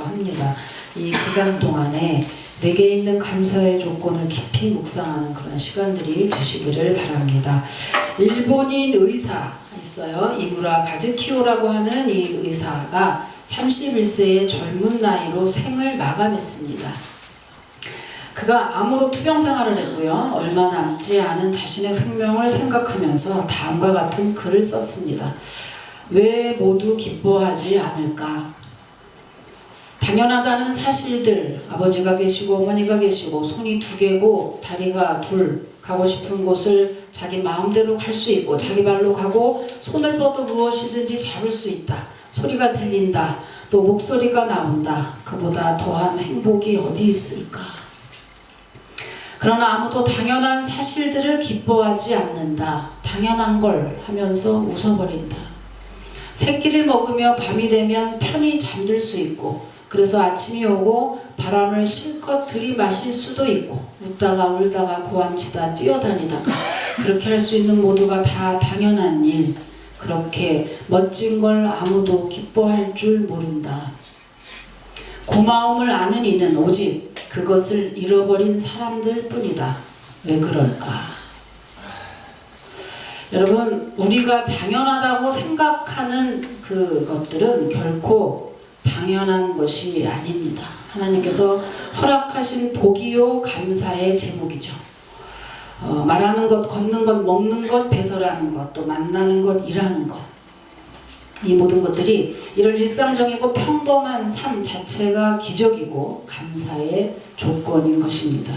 합니다. 이 기간 동안에 내게 있는 감사의 조건을 깊이 묵상하는 그런 시간들이 되시기를 바랍니다. 일본인 의사 있어요. 이무라 가즈키오라고 하는 이 의사가 31세의 젊은 나이로 생을 마감했습니다. 그가 암으로 투병 생활을 했고요. 얼마 남지 않은 자신의 생명을 생각하면서 다음과 같은 글을 썼습니다. 왜 모두 기뻐하지 않을까? 당연하다는 사실들, 아버지가 계시고 어머니가 계시고 손이 2개고 다리가 2, 가고 싶은 곳을 자기 마음대로 갈 수 있고 자기 발로 가고 손을 뻗어 무엇이든지 잡을 수 있다. 소리가 들린다. 또 목소리가 나온다. 그보다 더한 행복이 어디 있을까? 그러나 아무도 당연한 사실들을 기뻐하지 않는다. 당연한 걸 하면서 웃어버린다. 새끼를 먹으며 밤이 되면 편히 잠들 수 있고 그래서 아침이 오고 바람을 실컷 들이마실 수도 있고 웃다가 울다가 고함치다 뛰어다니다가 그렇게 할 수 있는 모두가 다 당연한 일. 그렇게 멋진 걸 아무도 기뻐할 줄 모른다. 고마움을 아는 이는 오직 그것을 잃어버린 사람들 뿐이다. 왜 그럴까? 여러분, 우리가 당연하다고 생각하는 그것들은 결코 당연한 것이 아닙니다. 하나님께서 허락하신 복이요 감사의 제목이죠. 말하는 것, 걷는 것, 먹는 것, 배설하는 것, 또 만나는 것, 일하는 것. 이 모든 것들이 이런 일상적이고 평범한 삶 자체가 기적이고 감사의 조건인 것입니다.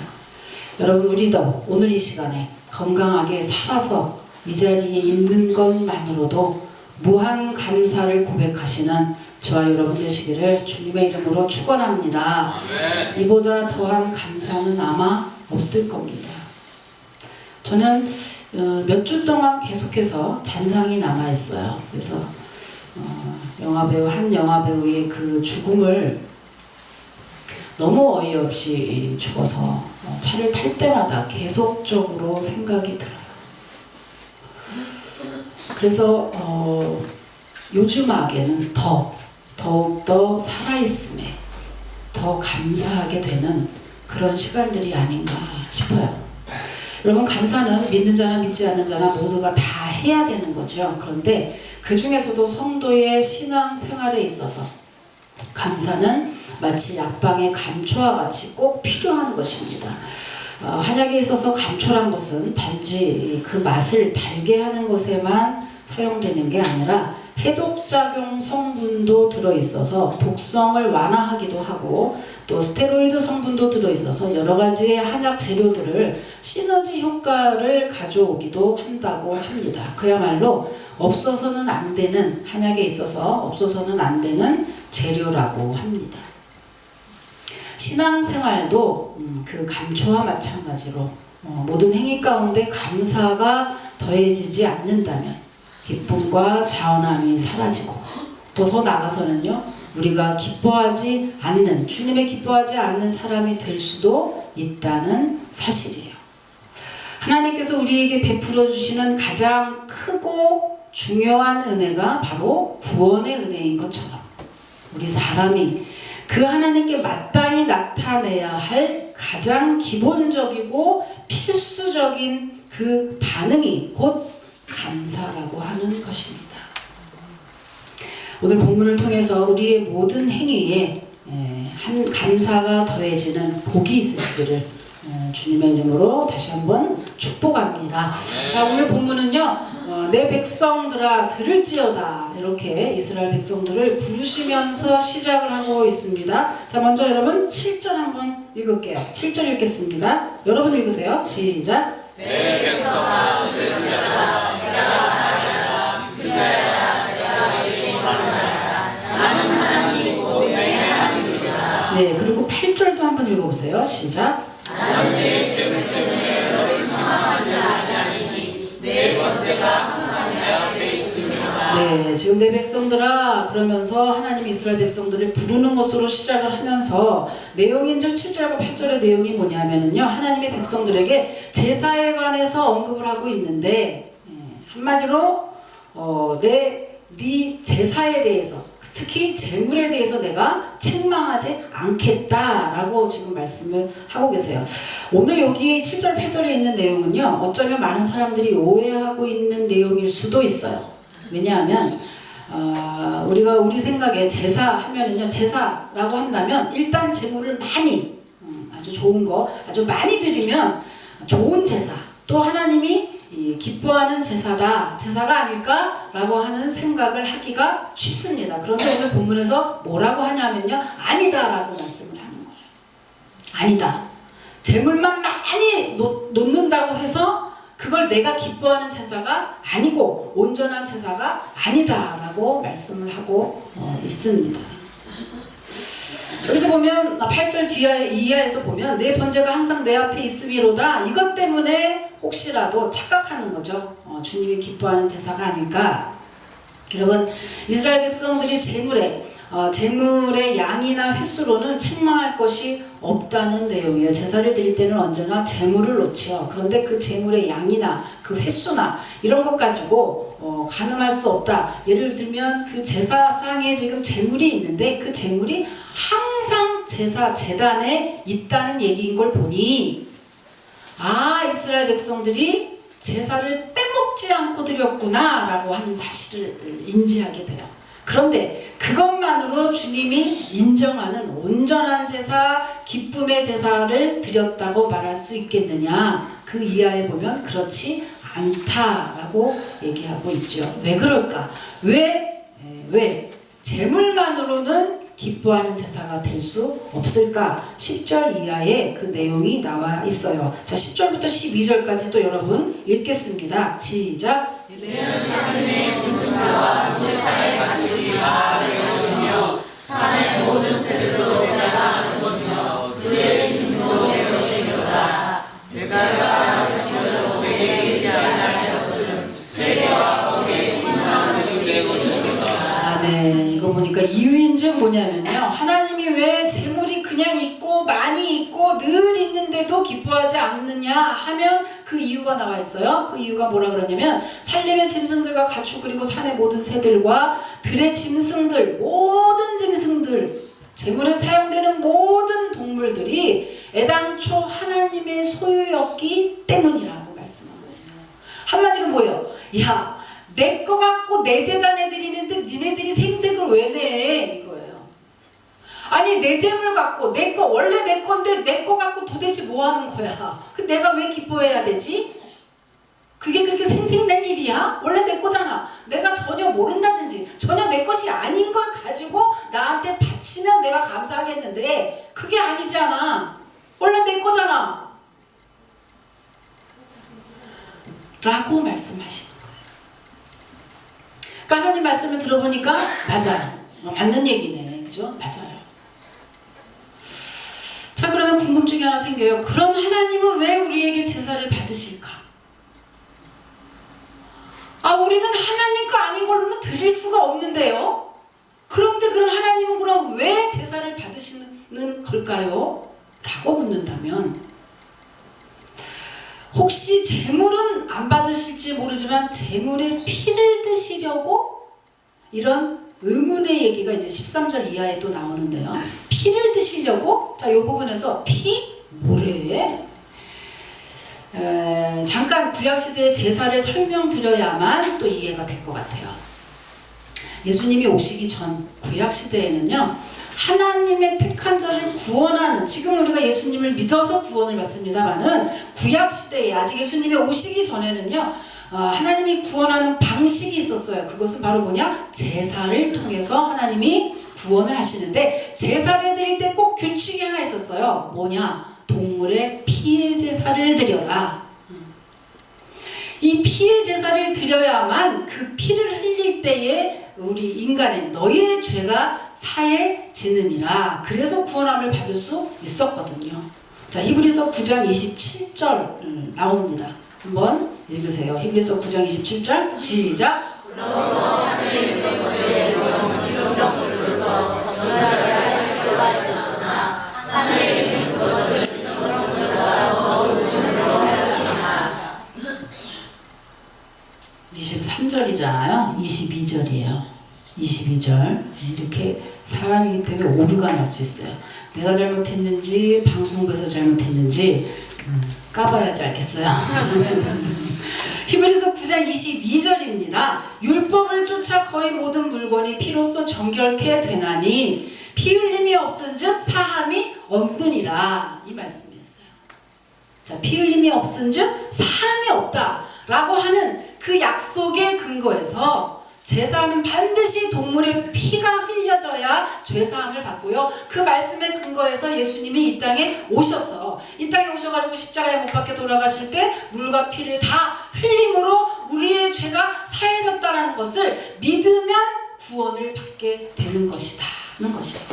여러분, 우리도 오늘 이 시간에 건강하게 살아서 이 자리에 있는 것만으로도 무한 감사를 고백하시는 저와 여러분 되시기를 주님의 이름으로 축원합니다. 이보다 더한 감사는 아마 없을 겁니다. 저는 몇 주 동안 계속해서 잔상이 남아있어요. 그래서 영화배우, 한 영화배우의 그 죽음을 너무 어이없이 죽어서 차를 탈 때마다 계속적으로 생각이 들어요. 그래서 요즘 악에는 더욱더 살아있음에 더 감사하게 되는 그런 시간들이 아닌가 싶어요. 여러분, 감사는 믿는 자나 믿지 않는 자나 모두가 다 해야 되는 거죠. 그런데 그 중에서도 성도의 신앙생활에 있어서 감사는 마치 약방의 감초와 같이 꼭 필요한 것입니다. 한약에 있어서 감초란 것은 단지 그 맛을 달게 하는 것에만 사용되는 게 아니라 해독작용 성분도 들어있어서 독성을 완화하기도 하고 또 스테로이드 성분도 들어있어서 여러가지의 한약 재료들을 시너지 효과를 가져오기도 한다고 합니다. 그야말로 없어서는 안 되는, 한약에 있어서 없어서는 안 되는 재료라고 합니다. 신앙생활도 그 감초와 마찬가지로 모든 행위 가운데 감사가 더해지지 않는다면 기쁨과 자원함이 사라지고 또 더 나아가서는요, 우리가 기뻐하지 않는, 주님의 기뻐하지 않는 사람이 될 수도 있다는 사실이에요. 하나님께서 우리에게 베풀어 주시는 가장 크고 중요한 은혜가 바로 구원의 은혜인 것처럼 우리 사람이 그 하나님께 마땅히 나타내야 할 가장 기본적이고 필수적인 그 반응이 곧 감사라고 하는 것입니다. 오늘 본문을 통해서 우리의 모든 행위에 한 감사가 더해지는 복이 있으시기를 주님의 이름으로 다시 한번 축복합니다. 자, 오늘 본문은요, 내 백성들아 들을지어다, 이렇게 이스라엘 백성들을 부르시면서 시작을 하고 있습니다. 자, 먼저 여러분 7절 한번 읽을게요. 7절 읽겠습니다. 여러분 읽으세요. 시작. 내 백성아 들을지어다. 내가 하나님이라 이스라엘아 내가 너희를 지켜주리라. 나는 하나님이고 너희 하나님이라. 네, 그리고 8절도 한번 읽어보세요. 시작. 나는 내 죄물 때문에 너를 청하지 아니하리니 내 번제가 항상 내 앞에 있으리로다. 네, 지금 내 백성들아 그러면서 하나님 이스라엘 백성들을 부르는 것으로 시작을 하면서 내용인즉 7절과 8절의 내용이 뭐냐면은요, 하나님의 백성들에게 제사에 관해서 언급을 하고 있는데 한마디로 네 제사에 대해서, 특히 재물에 대해서 내가 책망하지 않겠다라고 지금 말씀을 하고 계세요. 오늘 여기 7절 8절에 있는 내용은요, 어쩌면 많은 사람들이 오해하고 있는 내용일 수도 있어요. 왜냐하면 우리가 우리 생각에 제사 하면은요, 제사라고 한다면 일단 재물을 많이 아주 좋은 거 아주 많이 드리면 좋은 제사, 또 하나님이 기뻐하는 제사가 아닐까라고 하는 생각을 하기가 쉽습니다. 그런데 오늘 본문에서 뭐라고 하냐면요, 아니다라고 말씀을 하는 거예요. 아니다. 재물만 많이 놓는다고 해서 그걸 내가 기뻐하는 제사가 아니고 온전한 제사가 아니다라고 말씀을 하고 있습니다. 여기서 보면 8절 이하에서 보면 내 번제가 항상 내 앞에 있음이로다. 이것 때문에 혹시라도 착각하는 거죠. 주님이 기뻐하는 제사가 아닐까. 여러분, 이스라엘 백성들이 재물의 양이나 횟수로는 책망할 것이 없다는 내용이에요. 제사를 드릴 때는 언제나 재물을 놓지요. 그런데 그 재물의 양이나 그 횟수나 이런 것 가지고 가늠할 수 없다. 예를 들면 그 제사상에 지금 재물이 있는데 그 재물이 항상 재단에 있다는 얘기인 걸 보니, 이스라엘 백성들이 제사를 빼먹지 않고 드렸구나 라고 하는 사실을 인지하게 돼요. 그런데 그것만으로 주님이 인정하는 온전한 제사, 기쁨의 제사를 드렸다고 말할 수 있겠느냐? 그 이하에 보면 그렇지 않다라고 얘기하고 있죠. 왜 그럴까? 왜 재물만으로는 기뻐하는 제사가 될 수 없을까? 10절 이하에 그 내용이 나와 있어요. 자, 10절부터 12절까지 또 여러분 읽겠습니다. 시작. 이는 산의 짐승들과 세상의 가축이가 내 것이며 산의 모든 새들로 내가 하는 것이며 그의 짐승도 내 것이니라. 내가 백성으로 내게 얘기할 것은 세계와 거기에 충만한 것이 내 것이니라. 네, 이거 보니까 이유인즉 뭐냐면요, 하나님이 왜 재물이 그냥 있고 많이 있고 늘 있는데도 기뻐하지 않느냐 하면 그 이유가 나와 있어요. 그 이유가 뭐라 그러냐면, 살림의 짐승들과 가축 그리고 산의 모든 새들과 들의 짐승들, 모든 짐승들, 재물에 사용되는 모든 동물들이 애당초 하나님의 소유였기 때문이라고 말씀하고 있어요. 한마디로 뭐예요? 야, 내 거 갖고 내 재단에 드리는데 니네들이 생색을 왜 내? 이거예요. 아니, 내 재물 갖고 내 거, 원래 내 건데 내 거 갖고 도대체 뭐 하는 거야? 그 내가 왜 기뻐해야 되지? 그게 그렇게 생색낼 일이야? 원래 내 거잖아. 내가 전혀 모른다든지 전혀 내 것이 아닌 걸 가지고 나한테 바치면 내가 감사하겠는데 그게 아니잖아. 원래 내 거잖아 라고 말씀하시는 거예요. 그러니까 하나님 말씀을 들어보니까 맞아요. 맞는 얘기네. 그죠? 맞아요. 자, 그러면 궁금증이 하나 생겨요. 그럼 하나님은 왜 우리에게 제사를 받으실까? 우리는 하나님 거 아닌 걸로는 드릴 수가 없는데요. 그런데 그럼 하나님은 그럼 왜 제사를 받으시는 걸까요? 라고 묻는다면, 혹시 제물은 안 받으실지 모르지만 제물의 피를 드시려고? 이런 의문의 얘기가 이제 13절 이하에 또 나오는데요. 피를 드시려고? 자, 이 부분에서 피? 뭐래? 잠깐 구약시대의 제사를 설명드려야만 또 이해가 될 것 같아요. 예수님이 오시기 전 구약시대에는요, 하나님의 택한 자를 구원하는, 지금 우리가 예수님을 믿어서 구원을 받습니다만은 구약시대에 아직 예수님이 오시기 전에는요, 하나님이 구원하는 방식이 있었어요. 그것은 바로 뭐냐? 제사를 통해서 하나님이 구원을 하시는데, 제사를 드릴 때 꼭 규칙이 하나 있었어요. 뭐냐? 동물의 피의 제사를 드려라. 이 피의 제사를 드려야만 그 피를 흘릴 때에 우리 인간의 너희의 죄가 사해지느니라. 그래서 구원함을 받을 수 있었거든요. 자, 히브리서 9장 27절 나옵니다. 한번 읽으세요. 히브리서 9장 27절 시작. 그러므로 하나님의 것들의 이름으로서 전하여야 할 필요가 있었으나 하나님의 그것들을 23절이잖아요. 22절이에요. 22절 이렇게 오류가 날 수 있어요. 내가 잘못했는지 방송국에서 잘못했는지 까봐야지 알겠어요. 히브리서 9장 22절입니다. 율법을 쫓아 거의 모든 물건이 피로써 정결케 되나니 피 흘림이 없은즉 사함이 없느니라, 이 말씀이었어요. 자, 피 흘림이 없은즉 사함이 없다라고 하는 그 약속의 근거에서 제사는 반드시 동물의 피가 흘려져야 죄사함을 받고요. 그 말씀의 근거에서 예수님이 이 땅에 오셔서 이 땅에 오셔가지고 십자가에 못 박혀 돌아가실 때 물과 피를 다 흘림으로 우리의 죄가 사해졌다는 것을 믿으면 구원을 받게 되는 것이다는 것이에요.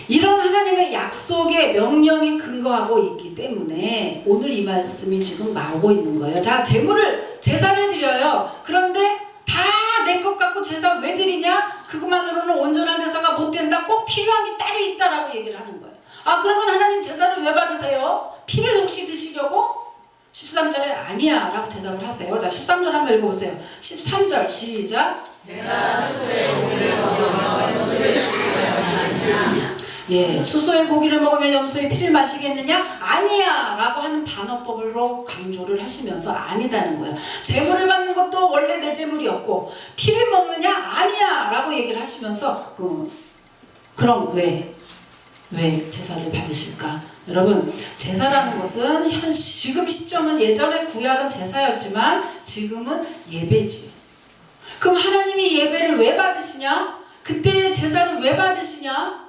이런 하나님의 약속의 명령이 근거하고 있기 때문에 오늘 이 말씀이 지금 나오고 있는 거예요. 자, 제사를 드려요. 그런데 다 내 것 갖고 제사 왜 드리냐? 그것만으로는 온전한 제사가 못 된다. 꼭 필요한 게 따로 있다라고 얘기를 하는 거예요. 아, 그러면 하나님 제사를 왜 받으세요? 피를 혹시 드시려고? 13절에 아니야 라고 대답을 하세요. 자, 13절 한번 읽어보세요. 13절 시작. 내가 수소의 고기를 먹으며 염소의 피를 마시느냐? 예, 수소의 고기를 먹으면 염소의 피를 마시겠느냐? 아니야 라고 하는 반어법으로 강조를 하시면서 아니다는 거예요. 제물을 받는 것도 원래 내 제물이었고 피를 먹느냐? 아니야 라고 얘기를 하시면서 그럼 왜 제사를 받으실까? 여러분, 제사라는 것은 지금 시점은 예전에 구약은 제사였지만 지금은 예배지. 그럼 하나님이 예배를 왜 받으시냐? 그때의 제사를 왜 받으시냐?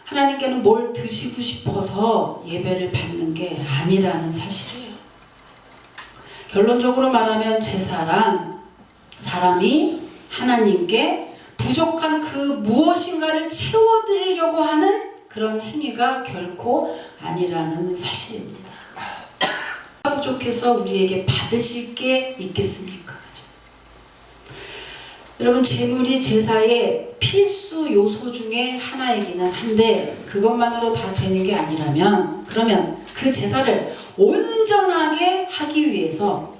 하나님께는 뭘 드시고 싶어서 예배를 받는 게 아니라는 사실이에요. 결론적으로 말하면 제사란 사람이 하나님께 부족한 그 무엇인가를 채워드리려고 하는 그런 행위가 결코 아니라는 사실입니다. 부족해서 우리에게 받으실 게 있겠습니까? 그죠? 여러분, 제물이 제사의 필수 요소 중에 하나이기는 한데 그것만으로 다 되는 게 아니라면 그러면 그 제사를 온전하게 하기 위해서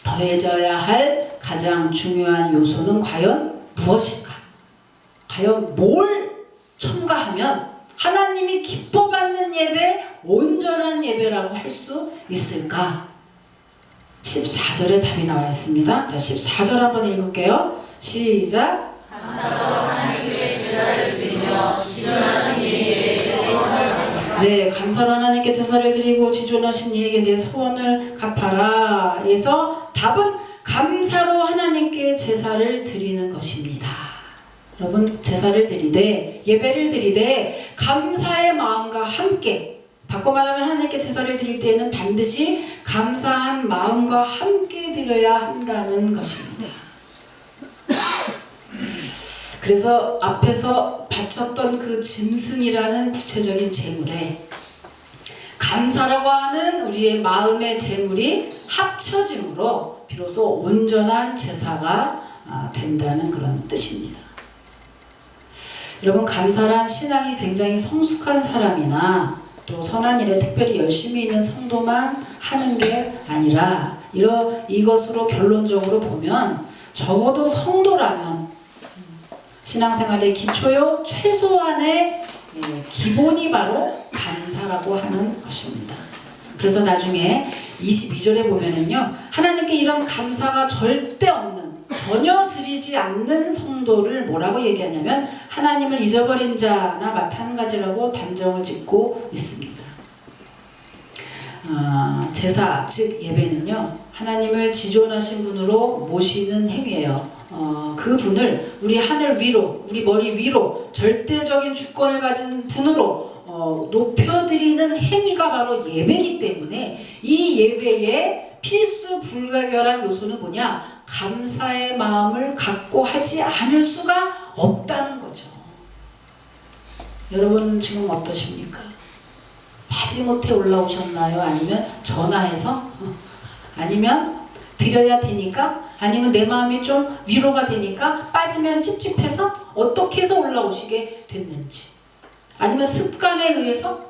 더해져야 할 가장 중요한 요소는 과연 무엇일까? 과연 뭘 첨가하면 하나님이 기뻐받는 예배, 온전한 예배라고 할 수 있을까? 14절에 답이 나와 있습니다. 자, 14절 한번 읽을게요. 시작. 감사로 하나님께 제사를 드리며 지존하신 이에게 내 소원을 갚아라. 네, 감사로 하나님께 제사를 드리고 지존하신 이에게 내 소원을 갚아라. 에서 답은 감사로 하나님께 제사를 드리는 것입니다. 여러분, 제사를 드리되 예배를 드리되 감사의 마음과 함께, 바꿔 말하면 하나님께 제사를 드릴 때에는 반드시 감사한 마음과 함께 드려야 한다는 것입니다. 그래서 앞에서 바쳤던 그 짐승이라는 구체적인 제물에 감사라고 하는 우리의 마음의 제물이 합쳐짐으로 비로소 온전한 제사가 된다는 그런 뜻입니다. 여러분, 감사란 신앙이 굉장히 성숙한 사람이나 또 선한 일에 특별히 열심히 있는 성도만 하는 게 아니라 이것으로 결론적으로 보면 적어도 성도라면 신앙생활의 기초요 최소한의 기본이 바로 감사라고 하는 것입니다. 그래서 나중에 22절에 보면은요, 하나님께 이런 감사가 절대 없는, 전혀 드리지 않는 성도를 뭐라고 얘기하냐면 하나님을 잊어버린 자나 마찬가지라고 단정을 짓고 있습니다. 제사, 즉 예배는요, 하나님을 지존하신 분으로 모시는 행위예요. 그 분을 우리 하늘 위로, 우리 머리 위로 절대적인 주권을 가진 분으로 높여드리는 행위가 바로 예배이기 때문에 이 예배의 필수 불가결한 요소는 뭐냐? 감사의 마음을 갖고 하지 않을 수가 없다는 거죠. 여러분 지금 어떠십니까? 마지못해 올라오셨나요? 아니면 전화해서? 아니면 드려야 되니까? 아니면 내 마음이 좀 위로가 되니까 빠지면 찝찝해서 어떻게 해서 올라오시게 됐는지, 아니면 습관에 의해서?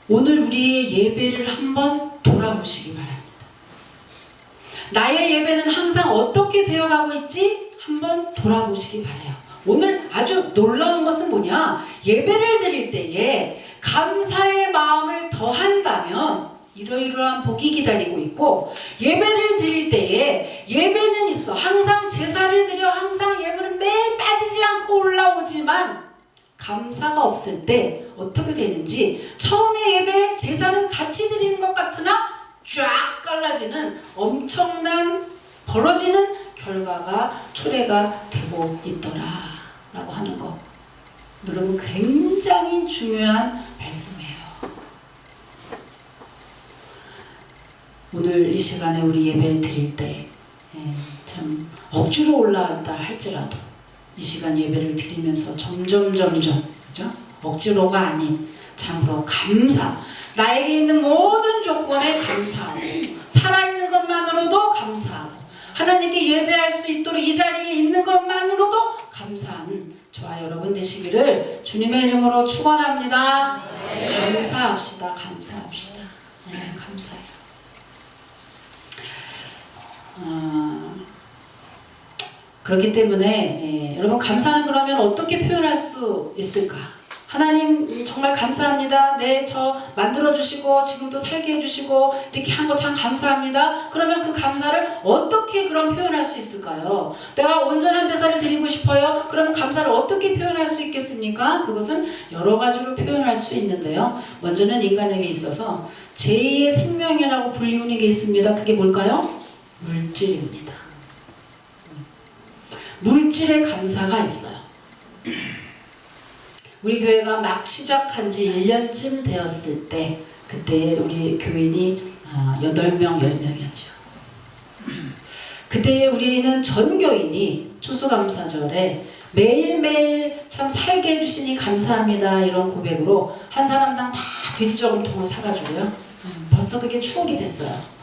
오늘 우리의 예배를 한번 돌아보시기 바랍니다. 나의 예배는 항상 어떻게 되어가고 있지? 한번 돌아보시기 바라요. 오늘 아주 놀라운 것은 뭐냐? 예배를 드릴 때에 감사의 마음을 더한다면 이러이러한 복이 기다리고 있고, 예배를 드릴 때에 예배는 있어. 항상 제사를 드려 항상 예배는 매일 빠지지 않고 올라오지만 감사가 없을 때 어떻게 되는지, 처음에 예배 제사는 같이 드리는 것 같으나 쫙 갈라지는 엄청난 벌어지는 결과가 초래가 되고 있더라 라고 하는 것, 여러분 굉장히 중요한 말씀이에요. 오늘 이 시간에 우리 예배를 드릴 때 참 억지로 올라왔다 할지라도 이 시간 예배를 드리면서 점점 그죠? 억지로가 아닌 참으로 감사, 나에게 있는 모든 조건에 감사하고 살아있는 것만으로도 감사하고 하나님께 예배할 수 있도록 이 자리에 있는 것만으로도 감사하는 저와 여러분 되시기를 주님의 이름으로 축원합니다. 감사합시다. 감사합시다. 네, 감사해요. 그렇기 때문에 여러분 감사는 그러면 어떻게 표현할 수 있을까? 하나님 정말 감사합니다. 네, 저 만들어주시고 지금도 살게 해주시고 이렇게 한 거 참 감사합니다. 그러면 그 감사를 어떻게 그럼 표현할 수 있을까요? 내가 온전한 제사를 드리고 싶어요. 그러면 감사를 어떻게 표현할 수 있겠습니까? 그것은 여러 가지로 표현할 수 있는데요. 먼저는 인간에게 있어서 제2의 생명이라고 불리우는 게 있습니다. 그게 뭘까요? 물질입니다. 물질의 감사가 있어요. 우리 교회가 막 시작한 지 1년쯤 되었을 때, 그때 우리 교인이 8명, 10명이었죠. 그때 우리는 전 교인이 추수감사절에 매일매일 참 살게 해주시니 감사합니다 이런 고백으로 한 사람당 다 돼지저금통을 사가지고요. 벌써 그게 추억이 됐어요.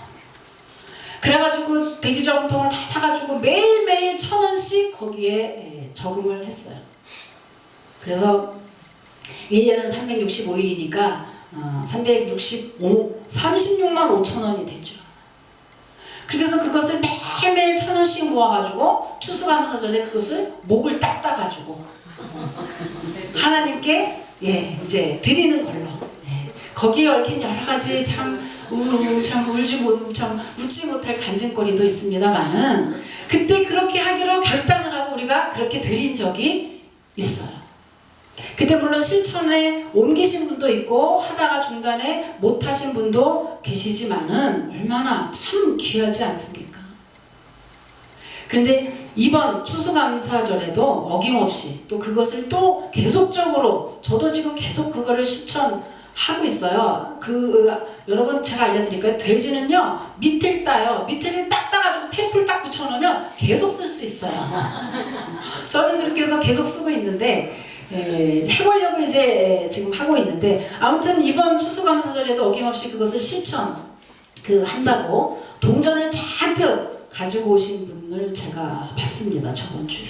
그래가지고 돼지저금통을 다 사가지고 매일매일 1,000원씩 거기에 저금을 했어요. 그래서 1년은 365일이니까 36만 5천 원이 되죠. 그래서 그것을 매일매일 1,000원씩 모아가지고 추수감사절에 그것을 목을 닦아가지고 하나님께 이제 드리는 걸로. 거기에 얽힌 여러 가지 참 웃지 못할 간증거리도 있습니다만은, 그때 그렇게 하기로 결단을 하고 우리가 그렇게 드린 적이 있어요. 그때 물론 실천에 옮기신 분도 있고 하다가 중단에 못하신 분도 계시지만은 얼마나 참 귀하지 않습니까? 그런데 이번 추수감사절에도 어김없이 또 그것을 또 계속적으로, 저도 지금 계속 그거를 실천하고 있어요. 여러분 제가 알려드릴까요? 돼지는요 밑을 따요. 밑에를 딱 따가지고 테이프를 딱 붙여놓으면 계속 쓸 수 있어요. 저는 그렇게 해서 계속 쓰고 있는데 해보려고 이제 지금 하고 있는데, 아무튼 이번 추수감사절에도 어김없이 그것을 한다고 동전을 잔뜩 가지고 오신 분을 제가 봤습니다. 저번 주에.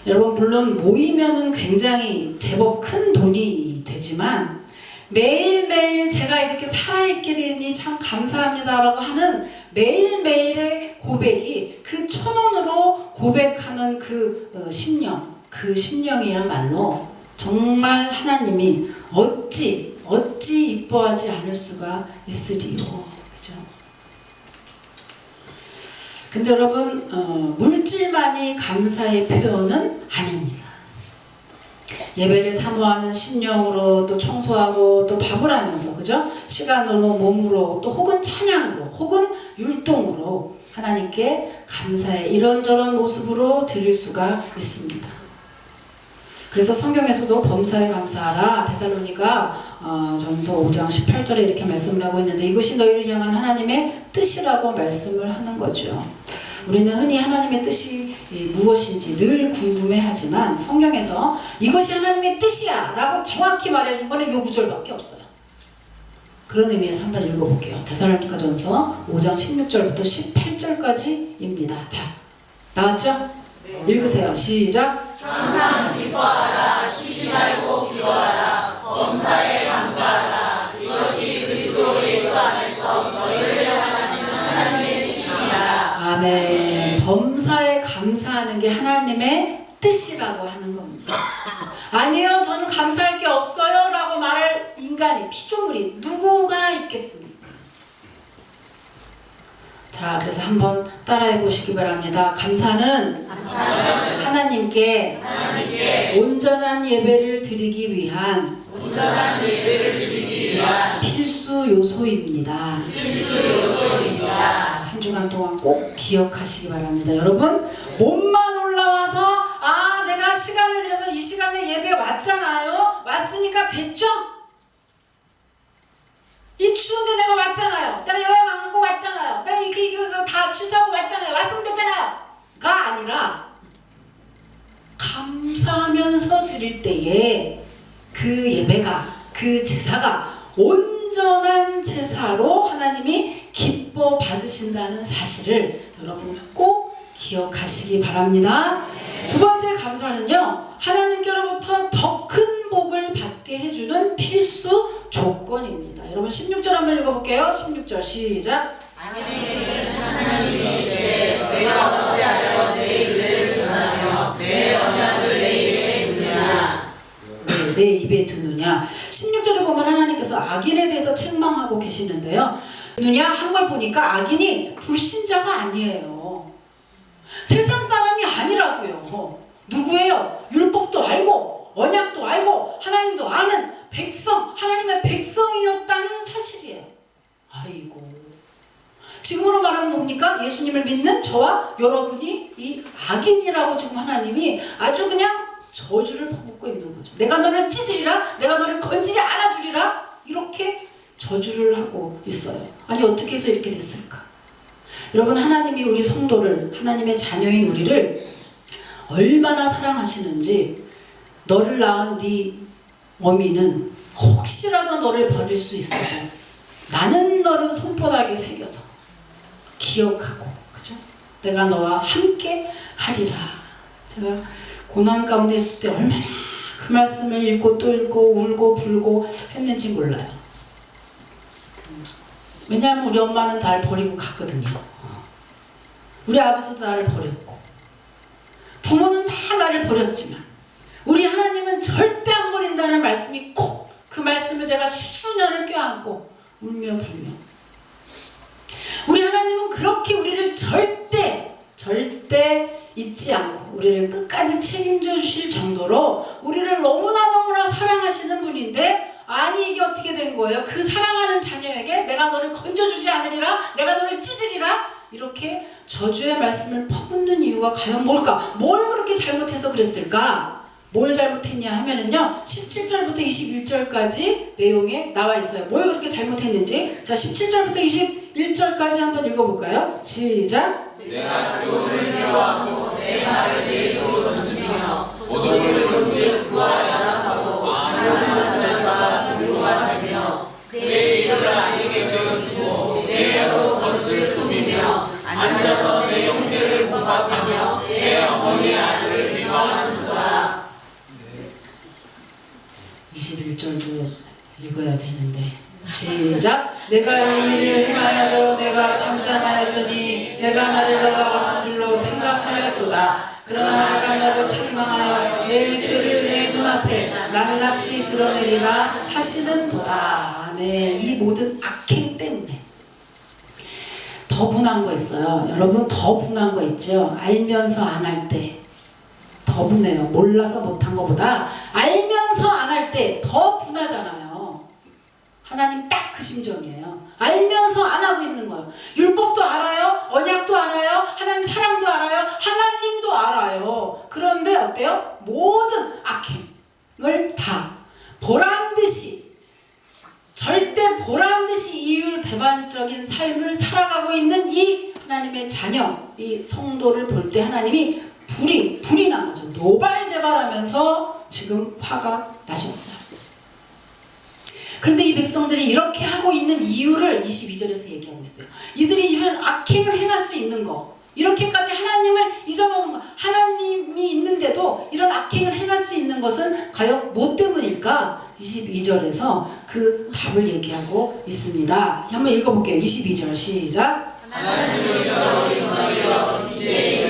여러분 물론 모이면은 굉장히 제법 큰 돈이 되지만 매일매일 제가 이렇게 살아있게 되니 참 감사합니다 라고 하는 매일매일의 고백이, 그 1,000원으로 고백하는 그 심령이야말로 정말 하나님이 어찌 이뻐하지 않을 수가 있으리요. 그죠? 근데 여러분 물질만이 감사의 표현은 아닙니다. 예배를 사모하는 심령으로 또 청소하고 또 밥을 하면서, 그죠? 시간으로, 몸으로, 또 혹은 찬양으로, 혹은 율동으로 하나님께 감사의 이런저런 모습으로 드릴 수가 있습니다. 그래서 성경에서도 범사에 감사하라, 데살로니가 전서 5장 18절에 이렇게 말씀을 하고 있는데, 이것이 너희를 향한 하나님의 뜻이라고 말씀을 하는 거죠. 우리는 흔히 하나님의 뜻이 무엇인지 늘 궁금해하지만 성경에서 이것이 하나님의 뜻이야 라고 정확히 말해준 거는 요 구절밖에 없어요. 그런 의미에서 한번 읽어볼게요. 데살로니가 전서 5장 16절부터 18절까지입니다. 자, 나왔죠? 네. 읽으세요. 시작. 항상 기뻐하라. 쉬지 말고 기도하라. 범사에 감사하라. 이것이 그리스도 예수 안에서 너희를 범사에 감사하는 게 하나님의 뜻이라고 하는 겁니다. 아니요, 저는 감사할 게 없어요 라고 말할 인간이, 피조물이 누구가 있겠습니까? 자, 그래서 한번 따라해 보시기 바랍니다. 감사는 하나님께 온전한 예배를 드리기 위한 필수 요소입니다. 한 주간 동안 꼭 기억하시기 바랍니다. 여러분, 몸만 올라와서 내가 시간을 들여서 이 시간에 예배 왔잖아요. 왔으니까 됐죠? 이 추운데 내가 왔잖아요. 내가 여행 안 가고 왔잖아요. 내가 이거 다 취소하고 왔잖아요. 왔으면 됐잖아요. 가 아니라 감사하면서 드릴 때에 그 예배가, 그 제사가 온전한 제사로 하나님이 기뻐 받으신다는 사실을 여러분 꼭 기억하시기 바랍니다. 두 번째 감사는요, 하나님께로부터 더 큰 복을 받게 해주는 필수 조건입니다. 여러분 16절 한번 읽어볼게요. 16절 시작. 아멘에는 하나님이 이르시되 내가 어찌하여 내 율례를 전하며 내 언약을 내 입에 두느냐. 내 입에 두느냐. 16절에 보면 하나님께서 악인에 대해서 책망하고 계시는데요. 두느냐 한 걸 보니까 악인이 불신자가 아니에요. 세상 사람이 아니라고요. 누구예요? 율법도 알고 언약도 알고 하나님도 아는 백성, 하나님의 백성이었다는 사실이에요. 아이고, 지금으로 말하면 뭡니까? 예수님을 믿는 저와 여러분이 이 악인이라고 지금 하나님이 아주 그냥 저주를 퍼붓고 있는 거죠. 내가 너를 찢으리라, 내가 너를 건지지 않아주리라, 이렇게 저주를 하고 있어요. 아니 어떻게 해서 이렇게 됐을까? 여러분, 하나님이 우리 성도를, 하나님의 자녀인 우리를 얼마나 사랑하시는지, 너를 낳은 네 어미는 혹시라도 너를 버릴 수 있어도 나는 너를 손바닥에 새겨서 기억하고, 그죠? 내가 너와 함께 하리라. 제가 고난 가운데 있을 때 얼마나 그 말씀을 읽고 또 읽고 울고 불고 했는지 몰라요. 왜냐하면 우리 엄마는 나를 버리고 갔거든요. 우리 아버지도 나를 버렸고, 부모는 다 나를 버렸지만 우리 하나님은 절대 안 버린다는 말씀이 꼭, 그 말씀을 제가 십수년을 껴안고 울며 불며, 우리 하나님은 그렇게 우리를 절대 잊지 않고 우리를 끝까지 책임져 주실 정도로 우리를 너무나 사랑하시는 분인데, 아니 이게 어떻게 된 거예요? 그 사랑하는 자녀에게 내가 너를 건져주지 않으리라, 내가 너를 찢으리라, 이렇게 저주의 말씀을 퍼붓는 이유가 과연 뭘까? 뭘 그렇게 잘못해서 그랬을까? 뭘 잘못했냐 하면은요, 17절부터 21절까지 내용에 나와 있어요. 뭘 그렇게 잘못했는지. 자, 17절부터 21절까지 한번 읽어볼까요? 시작. 내가 교훈을 미워하고 내 말을 내 입으로 던지며 모독을 본즉 그와 연합하고 하나님의 자들과 불효하며 내 일을 아니게 되어주고 내 여로 버릇을 꾸미며 앉아서 내 형제를 모독하며 내 어머니의 아들을 미워하는도다. 21절도 읽어야 되는데 시작. 내가 이 일을 행하여도 내가 잠잠하였더니 내가 나를 달라 같은 줄로 생각하였도다. 그러나 내가 나를 책망하여 내 죄를 내 눈앞에 낱낱이 드러내리라 하시는도다. 아멘. 이 모든 악행 때문에 더 분한 거 있어요. 여러분, 더 분한 거 있죠. 알면서 안 할 때 더 분해요. 몰라서 못한 것보다 알면서 안 할 때 더 분하잖아요. 하나님 딱 그 심정이에요. 알면서 안 하고 있는 거예요. 율법도 알아요. 언약도 알아요. 하나님 사랑도 알아요. 하나님도 알아요. 그런데 어때요? 모든 악행을 다 보란듯이, 절대 보란듯이 이율배반적인 삶을 살아가고 있는 이 하나님의 자녀, 이 성도를 볼 때 하나님이 불이 난 거죠. 노발대발하면서 지금 화가 나셨어요. 그런데 이 백성들이 이렇게 하고 있는 이유를 22절에서 얘기하고 있어요. 이들이 이런 악행을 행할 수 있는 거, 이렇게까지 하나님을 잊어먹은 거, 하나님이 있는데도 이런 악행을 행할 수 있는 것은 과연 뭐 때문일까? 22절에서 그 답을 얘기하고 있습니다. 한번 읽어볼게요. 22절 시작. 하나님을 잊어버린 너희여 이제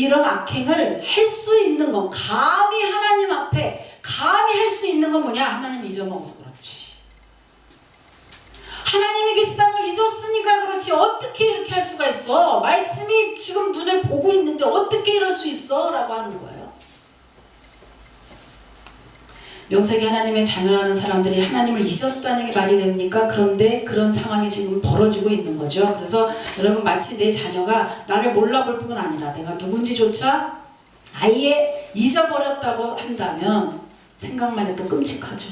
이런 악행을 할 수 있는 건, 감히 하나님 앞에 감히 할 수 있는 건 뭐냐? 하나님 잊어먹어서 그렇지. 하나님이 계시다는 걸 잊었으니까 그렇지. 어떻게 이렇게 할 수가 있어? 말씀이 지금 눈에 보고 있는데 어떻게 이럴 수 있어? 라고 하는 거예요. 명색이 하나님의 자녀라는 사람들이 하나님을 잊었다는 게 말이 됩니까? 그런데 그런 상황이 지금 벌어지고 있는 거죠. 그래서 여러분, 마치 내 자녀가 나를 몰라볼 뿐만 아니라 내가 누군지조차 아예 잊어버렸다고 한다면 생각만 해도 끔찍하죠.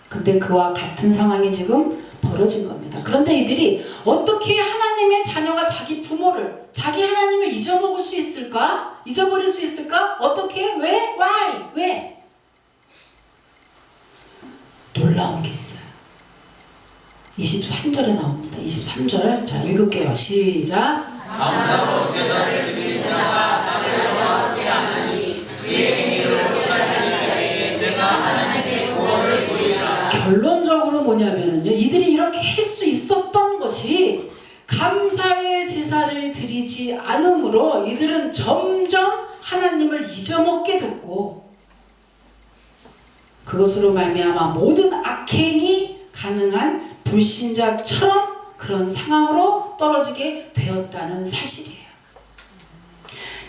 근데 그와 같은 상황이 지금 벌어진 겁니다. 그런데 이들이 어떻게 하나님의 자녀가 자기 부모를, 자기 하나님을 잊어먹을 수 있을까? 잊어버릴 수 있을까? 어떻게? 왜? Why? 왜? 놀라운 게 있어요. 23절에 나옵니다. 23절. 자, 읽을게요. 시작. 감사로 제사를 드리는 자가 나를 영화롭게 하나니 그의 행위를 보게 하는 자에게 내가 하나님의 구원을 보이리라. 결론적으로 뭐냐면요, 이들이 이렇게 할 수 있었던 것이 감사의 제사를 드리지 않으므로 이들은 점점 하나님을 잊어먹게 됐고, 그것으로 말미암아 모든 악행이 가능한 불신자처럼 그런 상황으로 떨어지게 되었다는 사실이에요.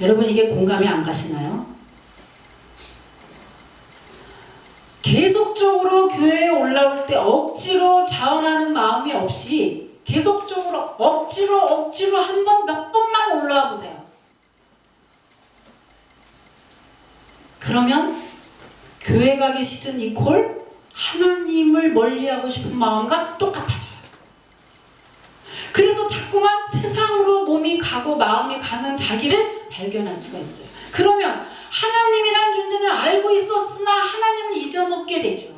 여러분, 이게 공감이 안 가시나요? 계속적으로 교회에 올라올 때 억지로 자원하는 마음이 없이 계속적으로 억지로 한 번, 몇 번만 올라와 보세요. 그러면 교회 가기 싫은 이퀄 하나님을 멀리하고 싶은 마음과 똑같아져요. 그래서 자꾸만 세상으로 몸이 가고 마음이 가는 자기를 발견할 수가 있어요. 그러면 하나님이란 존재를 알고 있었으나 하나님을 잊어먹게 되죠.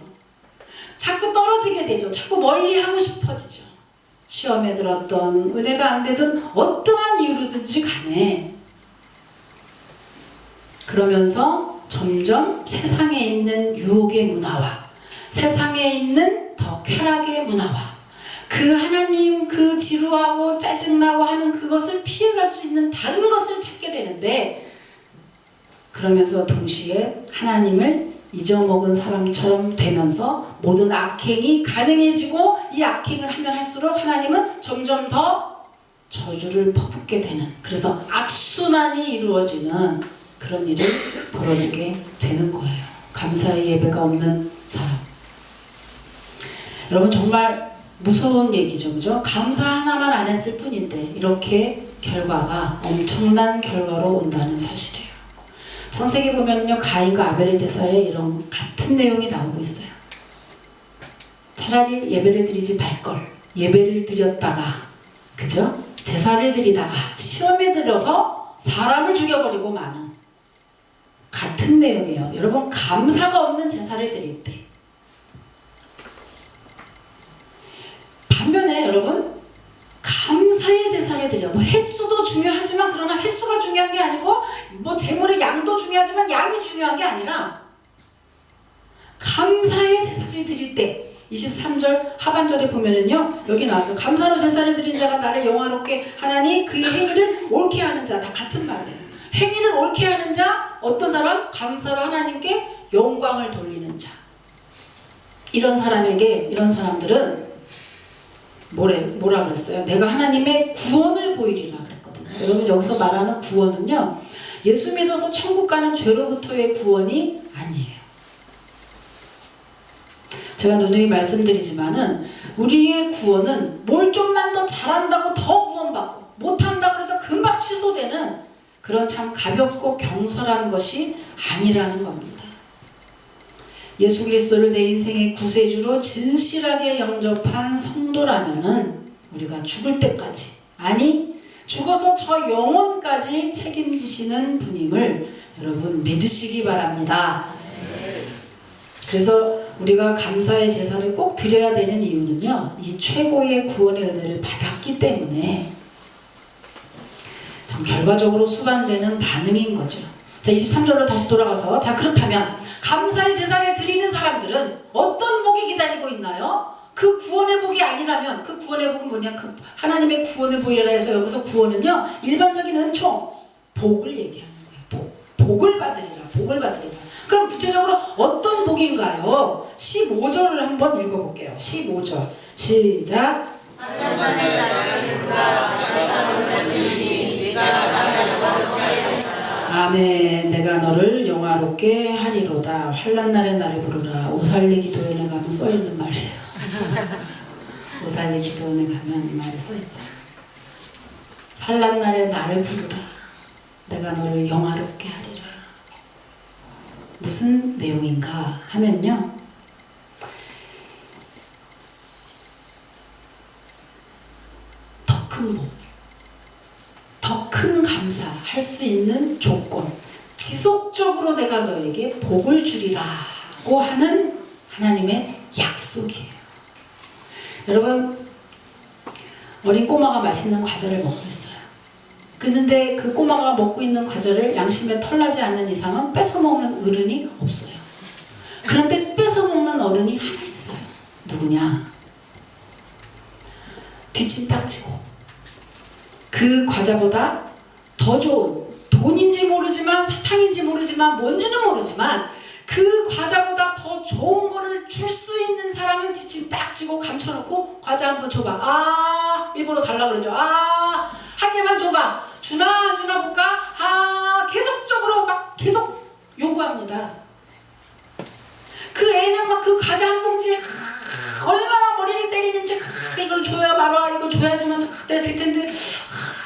자꾸 떨어지게 되죠. 자꾸 멀리하고 싶어지죠. 시험에 들었던, 은혜가 안 되든 어떠한 이유로든지 간에. 그러면서 점점 세상에 있는 유혹의 문화와 세상에 있는 더 쾌락의 문화와 그 하나님, 그 지루하고 짜증나고 하는 그것을 피해갈 수 있는 다른 것을 찾게 되는데, 그러면서 동시에 하나님을 잊어먹은 사람처럼 되면서 모든 악행이 가능해지고, 이 악행을 하면 할수록 하나님은 점점 더 저주를 퍼붓게 되는, 그래서 악순환이 이루어지는 그런 일이 벌어지게 되는 거예요. 감사의 예배가 없는 사람. 여러분, 정말 무서운 얘기죠, 그죠? 감사 하나만 안 했을 뿐인데 이렇게 결과가 엄청난 결과로 온다는 사실이에요. 창세기 보면요, 가인과 아벨의 제사에 이런 같은 내용이 나오고 있어요. 차라리 예배를 드리지 말걸. 예배를 드렸다가, 그죠? 제사를 드리다가 시험에 들어서 사람을 죽여버리고 마는 같은 내용이에요. 여러분, 감사가 없는 제사를 드릴 때, 반면에 여러분, 감사의 제사를 드려. 뭐 횟수도 중요하지만, 그러나 횟수가 중요한 게 아니고, 뭐 제물의 양도 중요하지만 양이 중요한 게 아니라 감사의 제사를 드릴 때, 23절 하반절에 보면은요, 여기 나와서 감사로 제사를 드린 자가 나를 영화롭게 하나니 그의 행위를 옳게 하는 자. 다 같은 말이에요. 행위를 옳게 하는 자, 어떤 사람? 감사로 하나님께 영광을 돌리는 자. 이런 사람에게, 이런 사람들은 뭐라 그랬어요? 내가 하나님의 구원을 보이리라 그랬거든요. 여러분, 여기서 말하는 구원은요, 예수 믿어서 천국 가는 죄로부터의 구원이 아니에요. 제가 누누이 말씀드리지만은, 우리의 구원은 뭘 좀만 더 잘한다고 더 구원받고, 못한다고 해서 금방 취소되는 그런 참 가볍고 경솔한 것이 아니라는 겁니다. 예수 그리스도를 내 인생의 구세주로 진실하게 영접한 성도라면은 우리가 죽을 때까지, 아니 죽어서 저 영혼까지 책임지시는 분임을 여러분 믿으시기 바랍니다. 그래서 우리가 감사의 제사를 꼭 드려야 되는 이유는요, 이 최고의 구원의 은혜를 받았기 때문에 참 결과적으로 수반되는 반응인 거죠. 자, 23절로 다시 돌아가서, 자, 그렇다면 감사의 제사를 드리는 사람들은 어떤 복이 기다리고 있나요? 그 구원의 복이 아니라면, 그 구원의 복은 뭐냐? 그 하나님의 구원을 보이라 해서 여기서 구원은요, 일반적인 은총, 복을 얘기하는 거예요. 복을 받으리라. 복을 받으리라. 그럼 구체적으로 어떤 복인가요? 15절을 한번 읽어볼게요. 15절 시작. 아멘. 내가 너를 영화롭게 하리로다. 환난 날에 나를 부르라. 오살리 기도원에 가면 써있는 말이에요. 오살리 기도원에 가면 이 말이 써있어요. 환난 날에 나를 부르라. 내가 너를 영화롭게 하리라. 무슨 내용인가 하면요, 더 큰 복, 더 큰 감사할 수 있는 조건, 지속적으로 내가 너에게 복을 주리라고 하는 하나님의 약속이에요. 여러분, 어린 꼬마가 맛있는 과자를 먹고 있어요. 그런데 그 꼬마가 먹고 있는 과자를 양심에 털나지 않는 이상은 뺏어먹는 어른이 없어요. 그런데 뺏어먹는 어른이 하나 있어요. 누구냐? 뒷짐 딱지고 그 과자보다 더 좋은, 돈인지 모르지만 사탕인지 모르지만 뭔지는 모르지만 그 과자보다 더 좋은 거를 줄 수 있는 사람은 뒷짐 딱지고 감춰놓고 과자 한번 줘봐. 아, 일부러 달라고 그러죠. 아, 한 개만 줘봐. 주나 안 주나 볼까? 아, 계속적으로 막 계속 요구합니다. 그 애는 막 그 과자 한 봉지에 얼마나 머리를 때리는지 이걸 줘야 말아, 이거 줘야지만 내가 될 텐데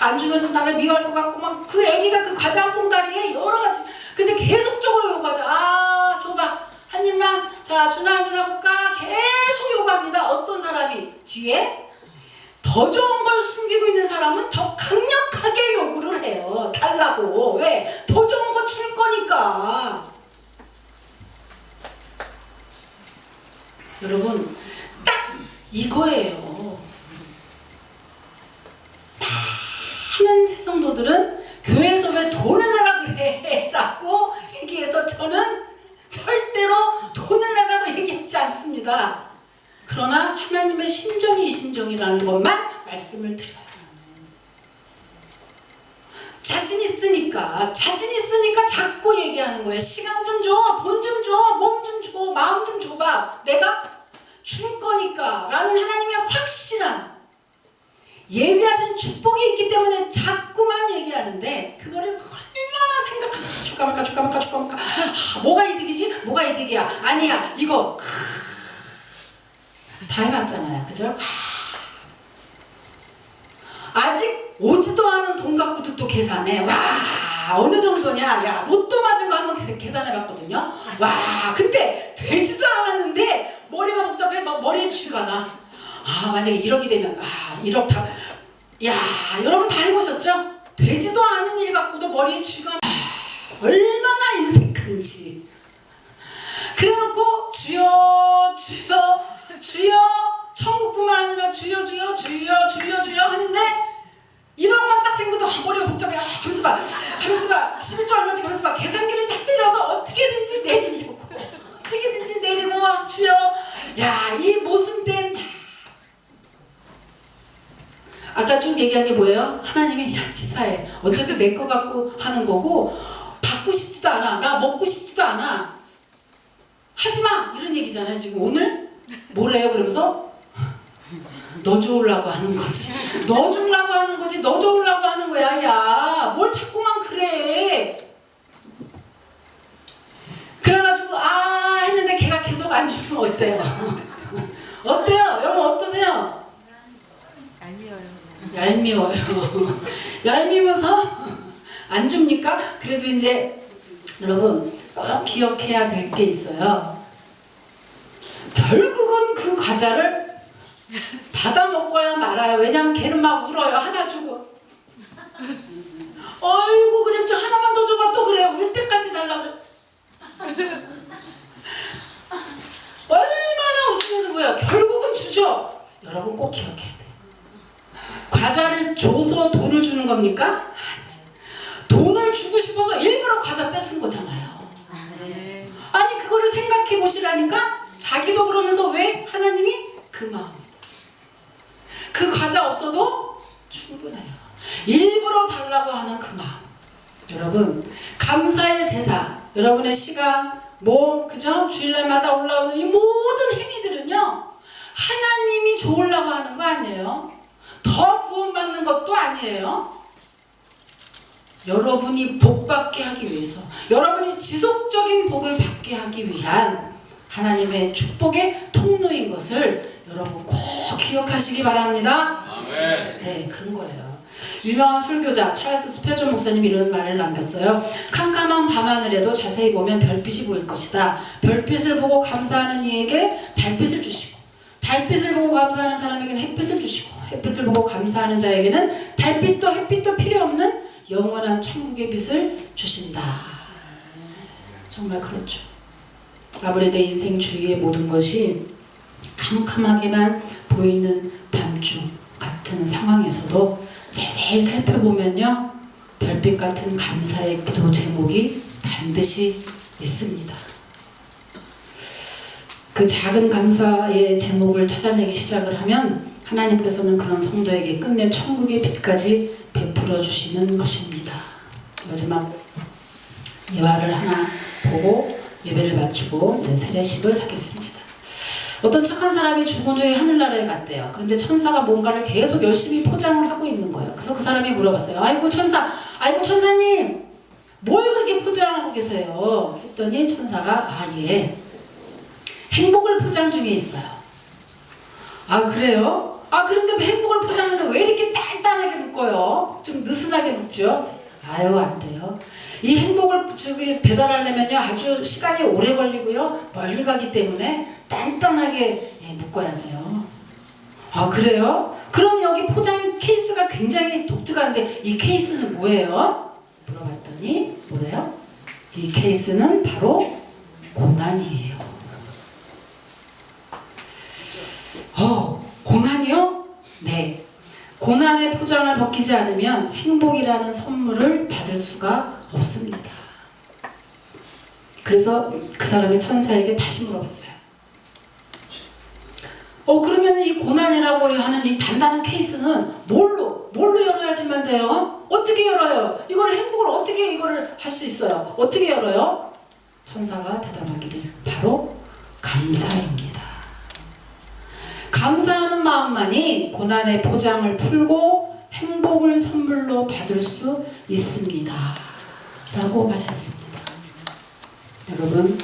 안 주면서 나를 미워할 것 같고 막 그 애기가 그 과자 한 봉다리에 여러 가지, 근데 계속적으로 요구하죠. 아, 줘봐. 한 입만. 자, 주나 안 주나 볼까? 계속 요구합니다. 어떤 사람이? 뒤에 더 좋은 걸 숨기고 있는 사람은 더 강력하게 요구를 해요. 달라고. 왜? 더 좋은 거 줄 거니까. 여러분, 딱 이거예요. 많은 새성도들은 교회에서 왜 돈을 내라 그래? 라고 얘기해서 저는 절대로 돈을 내라고 얘기하지 않습니다. 그러나 하나님의 심정이 이 심정이라는 것만 말씀을 드려요. 자신 있으니까 자꾸 얘기하는 거예요. 시간 좀 줘, 돈 좀 줘, 몸 좀 줘, 마음 좀 줘봐. 내가 줄 거니까 라는 하나님의 확실한 예비하신 축복이 있기 때문에 자꾸만 얘기하는데, 그거를 얼마나 줄까 말까 뭐가 이득이지? 뭐가 이득이야? 아니야, 이거 다 해봤잖아요. 그죠? 아직 오지도 않은 돈 갖고도 또 계산해. 와, 어느 정도냐? 야, 로또 맞은 거 한번 계산해봤거든요. 와, 근데 되지도 않았는데 머리가 복잡해. 막 머리에 쥐가 나. 아, 만약에 1억이 되면 1억 다. 야, 여러분 다 해보셨죠? 되지도 않은 일 갖고도 머리에 쥐가 나. 얼마나 인색한지. 그래놓고 주여 주여 주여, 천국뿐만 아니라 주여 주여 주여 주여 주여 하는데 1억만 딱 생겨도 머리가 복잡해. 가만있어 봐 11조 얼마지? 가만있어 봐. 계산기를 딱 들여서 어떻게든지 내리려고, 어떻게든지 내리고, 주여. 야, 이 모순된, 아까 쭉 얘기한 게 뭐예요? 하나님이 야, 지사해. 어차피 내 거 갖고 하는 거고 받고 싶지도 않아. 나 먹고 싶지도 않아. 하지마! 이런 얘기잖아요. 지금 오늘 뭐래요? 그러면서 너 좋으려고 하는 거지. 너 주려고 하는 거지. 너 좋으려고 하는 거야. 야, 뭘 자꾸만 그래. 그래가지고 했는데 걔가 계속 안 주면 어때요? 어때요? 여러분 어떠세요? 얄미워요. 얄미워서 안 줍니까? 그래도 이제 여러분 꼭 기억해야 될 게 있어요. 결국은 그 과자를 받아 먹어야 말아요. 왜냐면 걔는 막 울어요. 하나 주고. 어이구 그랬죠. 하나만 더 줘봐. 또 그래요. 울 때까지 달라고 그래. 얼마나 웃으면서 뭐야. 결국은 주죠. 여러분 꼭 기억해야 돼. 과자를 줘서 돈을 주는 겁니까? 돈을 주고 싶어서 일부러 과자 뺏은 거잖아요. 아니 그거를 생각해 보시라니까. 자기도 그러면서 왜? 하나님이 그 마음이다. 그 과자 없어도 충분해요. 일부러 달라고 하는 그 마음. 여러분, 감사의 제사, 여러분의 시간, 몸, 그죠? 주일날마다 올라오는 이 모든 행위들은요, 하나님이 좋으려고 하는 거 아니에요. 더 구원받는 것도 아니에요. 여러분이 복받게 하기 위해서, 여러분이 지속적인 복을 받게 하기 위한 하나님의 축복의 통로인 것을 여러분 꼭 기억하시기 바랍니다. 아멘. 네, 그런 거예요. 유명한 설교자 찰스 스펠전 목사님이 이런 말을 남겼어요. 캄캄한 밤하늘에도 자세히 보면 별빛이 보일 것이다. 별빛을 보고 감사하는 이에게 달빛을 주시고, 달빛을 보고 감사하는 사람에게는 햇빛을 주시고, 햇빛을 보고 감사하는 자에게는 달빛도 햇빛도 필요 없는 영원한 천국의 빛을 주신다. 정말 그렇죠. 아무래도 인생 주위의 모든 것이 캄캄하게만 보이는 밤중 같은 상황에서도 자세히 살펴보면요, 별빛 같은 감사의 기도 제목이 반드시 있습니다. 그 작은 감사의 제목을 찾아내기 시작을 하면 하나님께서는 그런 성도에게 끝내 천국의 빛까지 베풀어 주시는 것입니다. 마지막 예화를 하나 보고 예배를 마치고 이제 세례식을 하겠습니다. 어떤 착한 사람이 죽은 후에 하늘나라에 갔대요. 그런데 천사가 뭔가를 계속 열심히 포장을 하고 있는 거예요. 그래서 그 사람이 물어봤어요. 아이고 천사님, 뭘 그렇게 포장하고 계세요? 했더니 천사가 예, 행복을 포장 중에 있어요. 아, 그래요? 그런데 행복을 포장하는데 왜 이렇게 단단하게 묶어요? 좀 느슨하게 묶죠? 아유, 안 돼요. 이 행복을 배달하려면요, 아주 시간이 오래 걸리고요, 멀리 가기 때문에 단단하게 묶어야 돼요. 아, 그래요? 그럼 여기 포장 케이스가 굉장히 독특한데 이 케이스는 뭐예요? 물어봤더니 뭐래요? 이 케이스는 바로 고난이에요. 고난이요? 네. 고난의 포장을 벗기지 않으면 행복이라는 선물을 받을 수가 없습니다. 그래서 그 사람이 천사에게 다시 물어봤어요. 그러면 이 고난이라고 하는 이 단단한 케이스는 뭘로 열어야지만 돼요? 어떻게 열어요? 이거를 행복을 어떻게 이거를 할 수 있어요? 어떻게 열어요? 천사가 대답하기를 바로 감사입니다. 감사하는 마음만이 고난의 포장을 풀고 행복을 선물로 받을 수 있습니다. 라고 말했습니다. 여러분,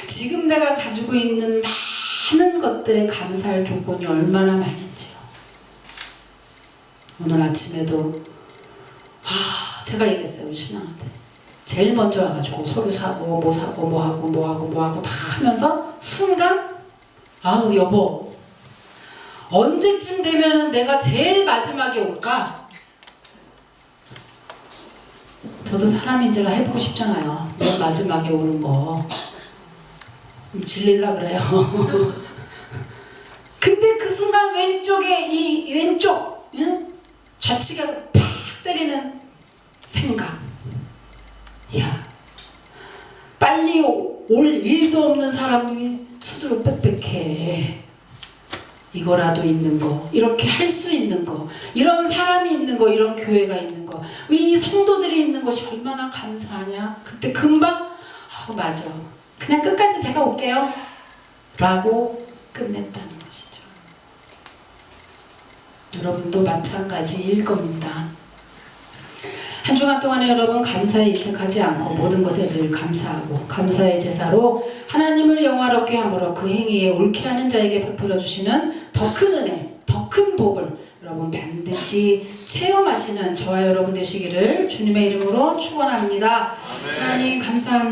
지금 내가 가지고 있는 많은 것들에 감사할 조건이 얼마나 많은지요. 오늘 아침에도 제가 얘기했어요, 우리 신랑한테. 제일 먼저 와가지고 서류 사고 뭐 사고 뭐 하고 다 하면서 순간 여보, 언제쯤 되면은 내가 제일 마지막에 올까? 저도 사람인지라 해보고 싶잖아요. 맨 마지막에 오는 거. 질릴라 그래요. 근데 그 순간 왼쪽에 이 왼쪽 좌측에서 팍 때리는 생각. 빨리 올 일도 없는 사람이 수두룩 빽빽해. 이거라도 있는 거, 이렇게 할 수 있는 거, 이런 사람이 있는 거, 이런 교회가 있는 거, 우리 성도들이 있는 것이 얼마나 감사하냐. 그때 금방 맞아, 그냥 끝까지 제가 올게요 라고 끝냈다는 것이죠. 여러분도 마찬가지일 겁니다. 한 주간 동안에 여러분 감사에 이색하지 않고 모든 것에 늘 감사하고 감사의 제사로 하나님을 영화롭게 함으로 그 행위에 옳게 하는 자에게 베풀어 주시는 더 큰 은혜, 더 큰 복을 여러분 반드시 체험하시는 저와 여러분 되시기를 주님의 이름으로 축원합니다. 하나님 감사합니다.